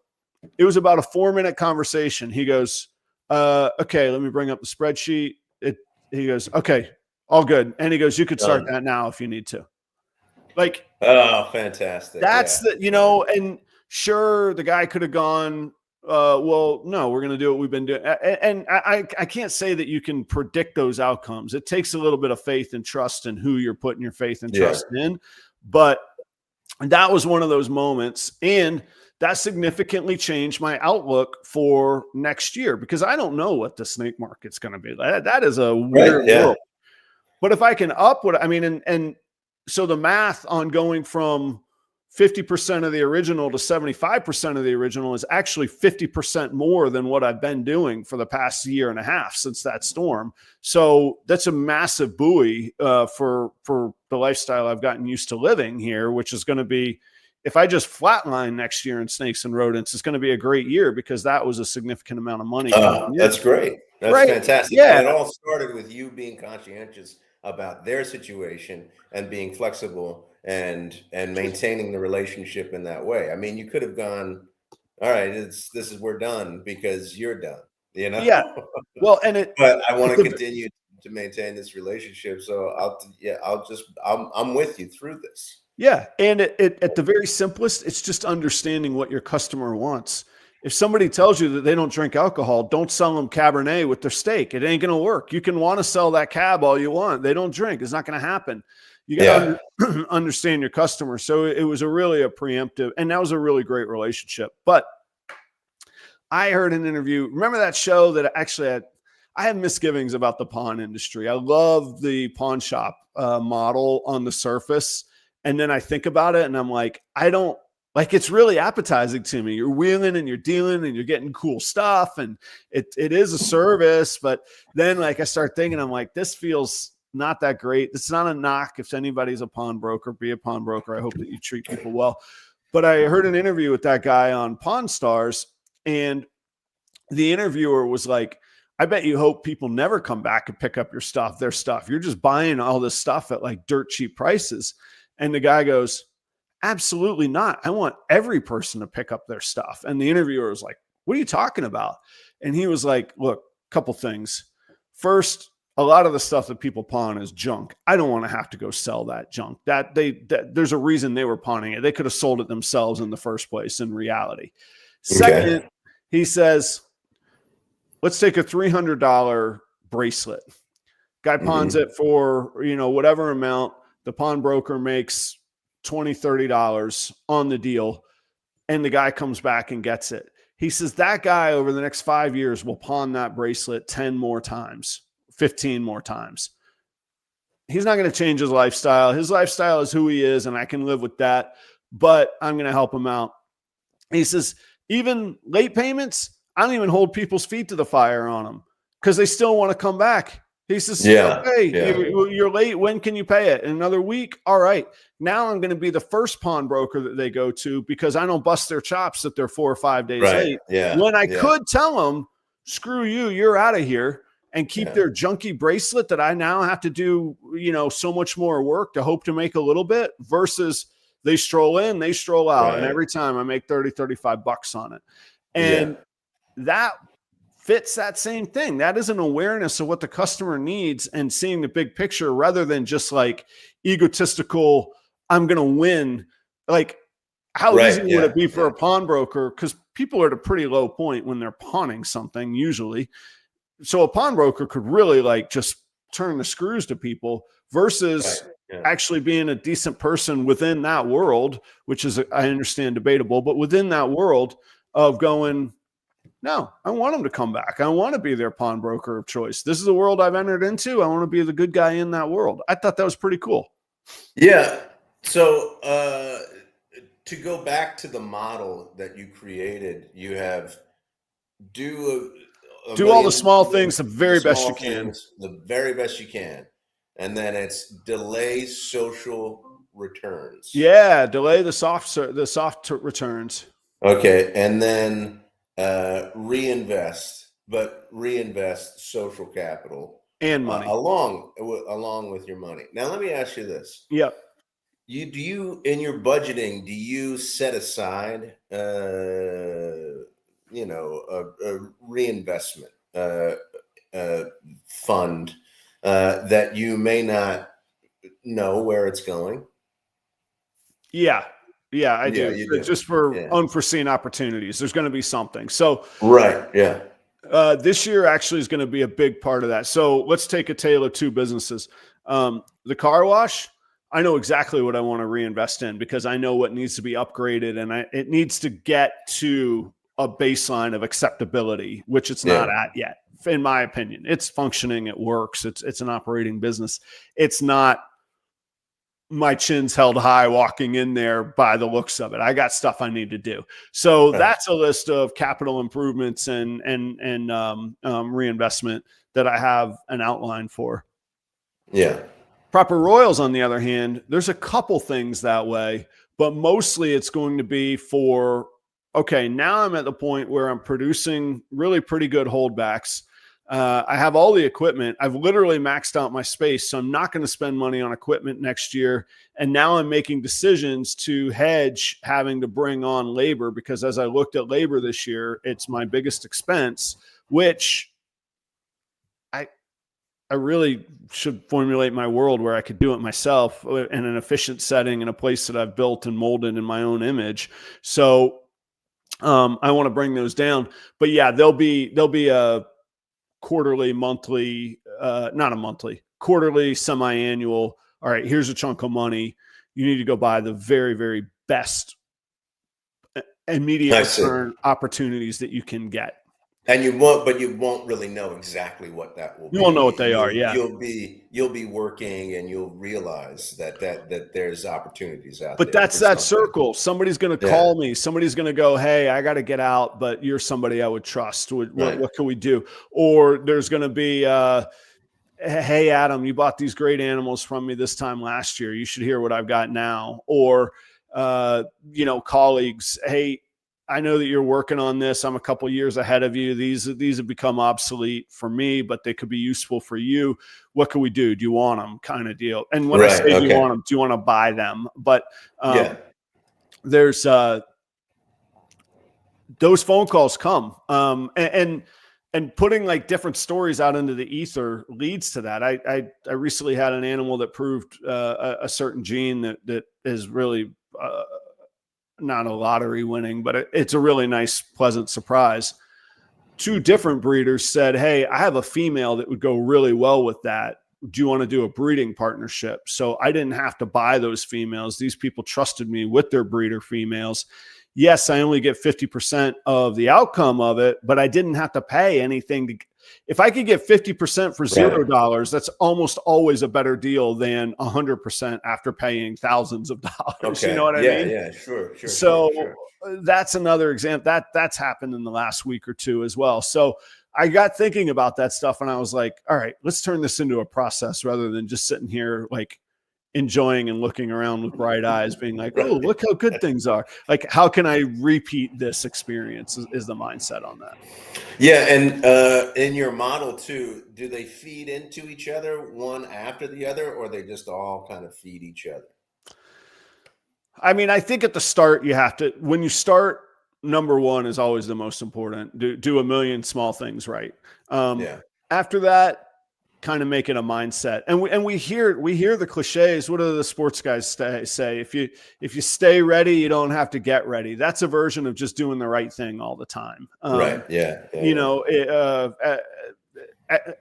it was about a 4-minute conversation. He goes, okay, let me bring up the spreadsheet. He goes, okay, all good. And he goes, you could start that now if you need to. Like, oh, fantastic. That's and sure, the guy could have gone, well, no, we're going to do what we've been doing. And I can't say that you can predict those outcomes. It takes a little bit of faith and trust in who you're putting your faith and trust in. But that was one of those moments. And that significantly changed my outlook for next year because I don't know what the snake market's going to be. That is a weird world. But if I can up what I mean, and so the math on going from 50% of the original to 75% of the original is actually 50% more than what I've been doing for the past year and a half since that storm. So that's a massive buoy for the lifestyle I've gotten used to living here, which is going to be, if I just flatline next year in snakes and rodents, it's going to be a great year because that was a significant amount of money. That's great. That's fantastic. Yeah. And it all started with you being conscientious about their situation and being flexible and maintaining the relationship in that way. I mean, you could have gone, all right, we're done because you're done, Yeah. Well, but I want to continue to maintain this relationship. So I'm with you through this. Yeah. And at the very simplest, it's just understanding what your customer wants. If somebody tells you that they don't drink alcohol, don't sell them Cabernet with their steak. It ain't going to work. You can want to sell that cab all you want. They don't drink. It's not going to happen. You got to understand your customer. So it was really a preemptive, and that was a really great relationship. But I heard an interview. Remember that show that actually I have misgivings about the pawn industry. I love the pawn shop model on the surface. And then I think about it and I'm like, it's really appetizing to me. You're wheeling and you're dealing and you're getting cool stuff. And it is a service. But then I start thinking, I'm like, this feels not that great. It's not a knock. If anybody's a pawnbroker, be a pawnbroker. I hope that you treat people well. But I heard an interview with that guy on Pawn Stars. And the interviewer was like, I bet you hope people never come back and pick up their stuff. You're just buying all this stuff at dirt cheap prices. And the guy goes, absolutely not. I want every person to pick up their stuff. And the interviewer was like, what are you talking about? And he was like, look, a couple things. First, a lot of the stuff that people pawn is junk. I don't want to have to go sell that junk. There's a reason they were pawning it. They could have sold it themselves in the first place in reality. Second, he says, let's take a $300 bracelet. Guy pawns it for, whatever amount. The pawnbroker makes $20, $30 on the deal, and the guy comes back and gets it. He says that guy over the next 5 years will pawn that bracelet 10 more times, 15 more times. He's not going to change his lifestyle. His lifestyle is who he is, and I can live with that, but I'm going to help him out. He says, even late payments, I don't even hold people's feet to the fire on them because they still want to come back. He says, you're late. When can you pay it? In another week? All right. Now I'm going to be the first pawnbroker that they go to because I don't bust their chops if they're 4 or 5 days late. Yeah. When I could tell them, screw you, you're out of here, and keep their junky bracelet that I now have to do, so much more work to hope to make a little bit versus they stroll in, they stroll out. And every time I make 30, 35 bucks on it. And that fits that same thing. That is an awareness of what the customer needs and seeing the big picture rather than just egotistical, I'm going to win. How easy would it be for a pawnbroker? Because people are at a pretty low point when they're pawning something usually. So a pawnbroker could really just turn the screws to people versus actually being a decent person within that world, which is, I understand, debatable, but within that world of going, no, I want them to come back. I want to be their pawnbroker of choice. This is the world I've entered into. I want to be the good guy in that world. I thought that was pretty cool. Yeah. So to go back to the model that you created, you have Do all the small things the very best you can. The very best you can. And then it's delay social returns. Yeah, delay the soft returns. Okay, and then reinvest social capital and money along with your money. Now, let me ask you this. Yep. Do you in your budgeting, do you set aside a reinvestment fund that you may not know where it's going? Yeah, I do. You do. Just for unforeseen opportunities. There's going to be something. So right, yeah. This year actually is going to be a big part of that. So let's take a tale of two businesses. The car wash, I know exactly what I want to reinvest in because I know what needs to be upgraded, and it needs to get to a baseline of acceptability, which it's not at yet, in my opinion. It's functioning, it works, it's an operating business. It's not my chin's held high walking in there by the looks of it. I got stuff I need to do. So that's a list of capital improvements and reinvestment that I have an outline for. Yeah. Proper royals, on the other hand, there's a couple things that way, but mostly it's going to be for, okay, now I'm at the point where I'm producing really pretty good holdbacks. I have all the equipment. I've literally maxed out my space, so I'm not going to spend money on equipment next year. And now I'm making decisions to hedge having to bring on labor, because as I looked at labor this year, it's my biggest expense, which I really should formulate my world where I could do it myself in an efficient setting in a place that I've built and molded in my own image. So I want to bring those down. But yeah, there'll be a quarterly, monthly, not a monthly, quarterly, semi-annual. All right, here's a chunk of money. You need to go buy the very, very best immediate return opportunities that you can get. And you won't really know exactly what that will be. You won't know what they are. Yeah. You'll be working, and you'll realize that there's opportunities out there. But that's that circle. Somebody's going to call me. Somebody's going to go, hey, I got to get out, but you're somebody I would trust. What can we do? Or there's going to be, hey, Adam, you bought these great animals from me this time last year. You should hear what I've got now. Or, colleagues, hey, I know that you're working on this. I'm a couple of years ahead of you. These have become obsolete for me, but they could be useful for you. What can we do? Do you want them? Kind of deal. And when I say do you want them, do you want to buy them? But there's those phone calls come, and putting like different stories out into the ether leads to that. I recently had an animal that proved a certain gene that is really not a lottery winning, but it's a really nice, pleasant surprise. Two different breeders said, hey, I have a female that would go really well with that. Do you want to do a breeding partnership? So I didn't have to buy those females. These people trusted me with their breeder females. Yes, I only get 50% of the outcome of it, but I didn't have to pay anything. If I could get 50% for $0, that's almost always a better deal than 100% after paying thousands of dollars. Okay. You know what I mean? Yeah, sure. So that's another example that's happened in the last week or two as well. So I got thinking about that stuff, and I was like, all right, let's turn this into a process rather than just sitting here like enjoying and looking around with bright eyes being like, oh, look how good things are. Like, how can I repeat this experience is the mindset on that. Yeah. And in your model too, do they feed into each other one after the other, or they just all kind of feed each other? I mean, I think at the start you have to, when you start, number one is always the most important. Do a million small things right. After that, kind of make it a mindset. And we hear the cliches. What do the sports guys say? If you stay ready, you don't have to get ready. That's a version of just doing the right thing all the time. Right. Yeah.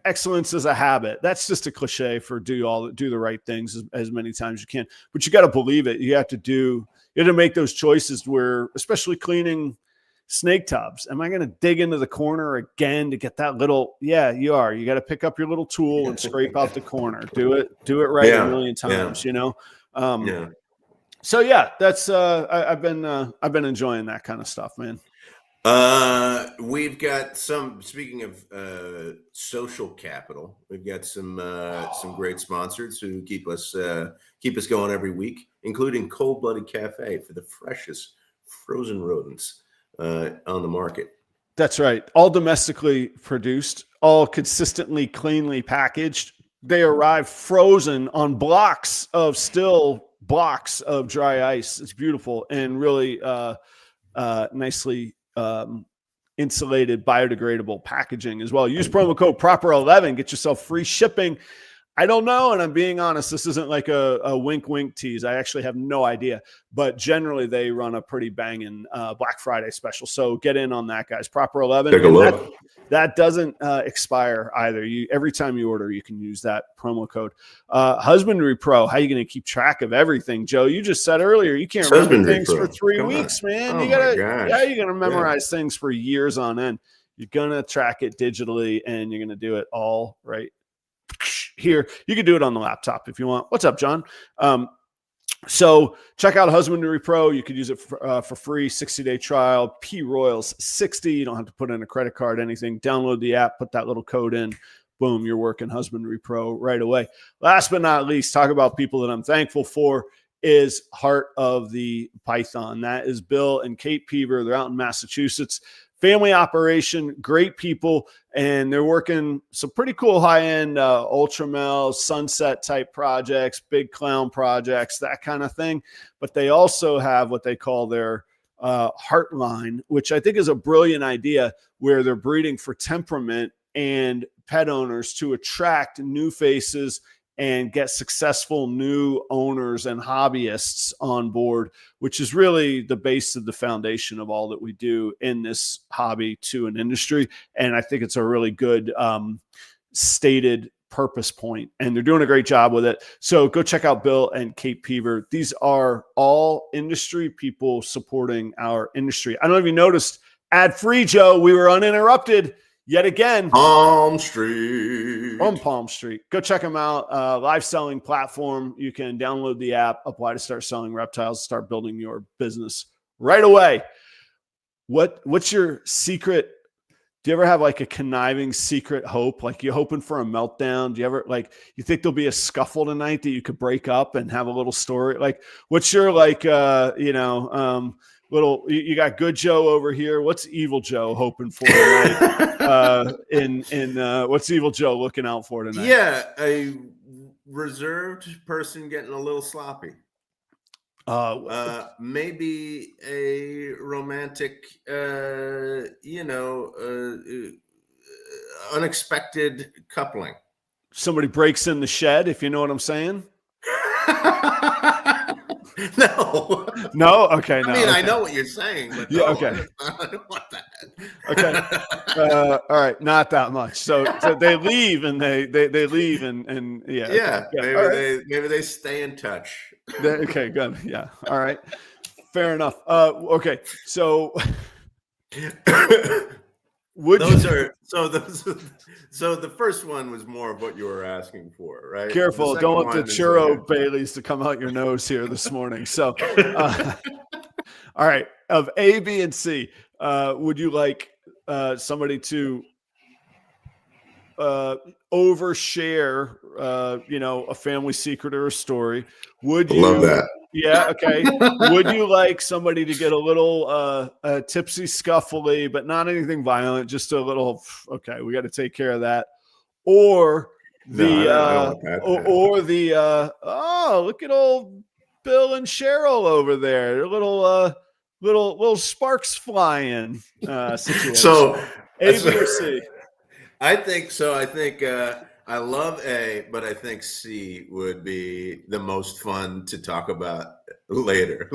Excellence is a habit. That's just a cliche for do the right things as many times as you can, but you got to believe it. You have to make those choices where, especially cleaning snake tubs. Am I going to dig into the corner again to get that little? Yeah, you are. You got to pick up your little tool and scrape out the corner. Do it right a million times, So yeah, that's I've been enjoying that kind of stuff, man. We've got speaking of social capital, we've got some great sponsors who keep us going every week, including Cold Blooded Cafe for the freshest frozen rodents on the market. That's right. All domestically produced, all consistently cleanly packaged. They arrive frozen on blocks of dry ice. It's beautiful and really nicely insulated, biodegradable packaging as well. Use promo code PROPER11, get yourself free shipping. I don't know, and I'm being honest, this isn't like a wink tease. I actually have no idea, but generally they run a pretty banging Black Friday special. So get in on that, guys. Proper11. Take a look. That doesn't expire either. Every time you order, you can use that promo code. Husbandry Pro. How are you going to keep track of everything, Joe? You just said earlier you can't remember things for 3 weeks, man. Oh, How are you going to memorize things for years on end? You're going to track it digitally, and you're going to do it all right here. You can do it on the laptop if you want. What's up, John? So check out Husbandry Pro. You could use it for free, 60-day trial, P Royals 60. You don't have to put in a credit card, anything. Download the app, put that little code in. Boom, you're working Husbandry Pro right away. Last but not least, talk about people that I'm thankful for is Heart of the Python. That is Bill and Kate Peaver. They're out in Massachusetts. Family operation, great people, and they're working some pretty cool high-end Ultramel, sunset type projects, big clown projects, that kind of thing. But they also have what they call their heart line, which I think is a brilliant idea, where they're breeding for temperament and pet owners to attract new faces and get successful new owners and hobbyists on board, which is really the base of the foundation of all that we do in this hobby to an industry. And I think it's a really good stated purpose point, and they're doing a great job with it. So go check out Bill and Kate Peaver. These are all industry people supporting our industry. I don't know if you noticed, ad free, Joe, we were uninterrupted yet again. Palm Street. On Palm Street. Go check them out. Live selling platform. You can download the app, apply to start selling reptiles, start building your business right away. What's your secret? Do you ever have like a conniving secret hope? Like you're hoping for a meltdown? Do you ever you think there'll be a scuffle tonight that you could break up and have a little story? Like what's your little, you got good Joe over here. What's evil Joe hoping for tonight? What's evil Joe looking out for tonight? Yeah, a reserved person getting a little sloppy. Maybe a romantic, unexpected coupling. Somebody breaks in the shed, if you know what I'm saying. No. Okay. No. I know what you're saying, but yeah. Okay. I don't want that. Okay. All right. Not that much. So they leave and they leave and yeah. Yeah. Okay. Maybe they stay in touch. Okay. Good. Yeah. All right. Fair enough. Okay. So. So the first one was more of what you were asking for, right? Careful, don't want the churro Baileys to come out your nose here this morning. So, all right, of A, B, and C, would you like somebody to overshare, a family secret or a story? Would you love that? Yeah. Okay. Would you like somebody to get a little tipsy, scuffly, but not anything violent, just a little, okay, we got to take care of that. Or oh, look at old Bill and Cheryl over there. A little sparks flying situation. So A, B, or C? I think so. I think I love A, but I think C would be the most fun to talk about later.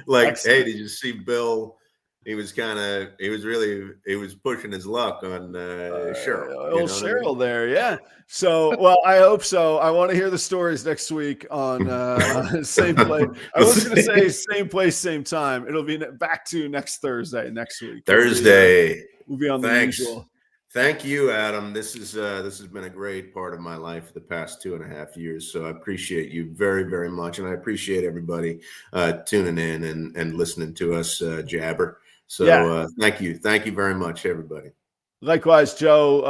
like, hey, did you see Bill? He was pushing his luck on Cheryl. Old Cheryl there, yeah. So, well, I hope so. I want to hear the stories next week on same place. I was going to say same place, same time. It'll be back to next Thursday, next week. Thursday. We'll be on the usual. Thank you, Adam. This has been a great part of my life for the past 2.5 years. So I appreciate you very, very much. And I appreciate everybody tuning in and listening to us jabber. So thank you very much, everybody. Likewise, Joe,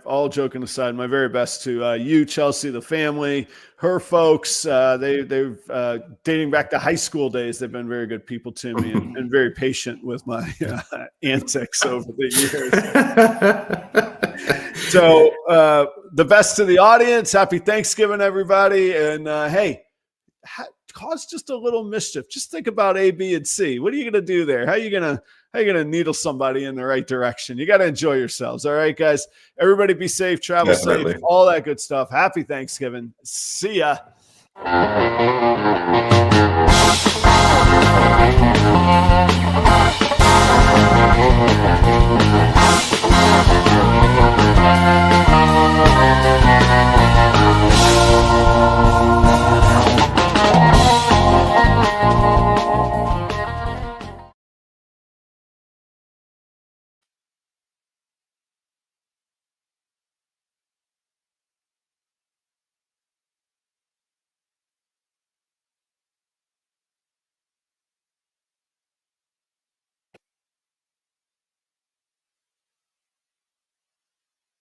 all joking aside, my very best to you, Chelsea, the family, her folks. They've dating back to high school days. They've been very good people to me and very patient with my antics over the years. So the best to the audience. Happy Thanksgiving, everybody. And hey, cause just a little mischief. Just think about A, B, and C. What are you going to do there? How are you going to needle somebody in the right direction? You got to enjoy yourselves. All right, guys. Everybody be safe, travel safe, all that good stuff. Happy Thanksgiving. See ya.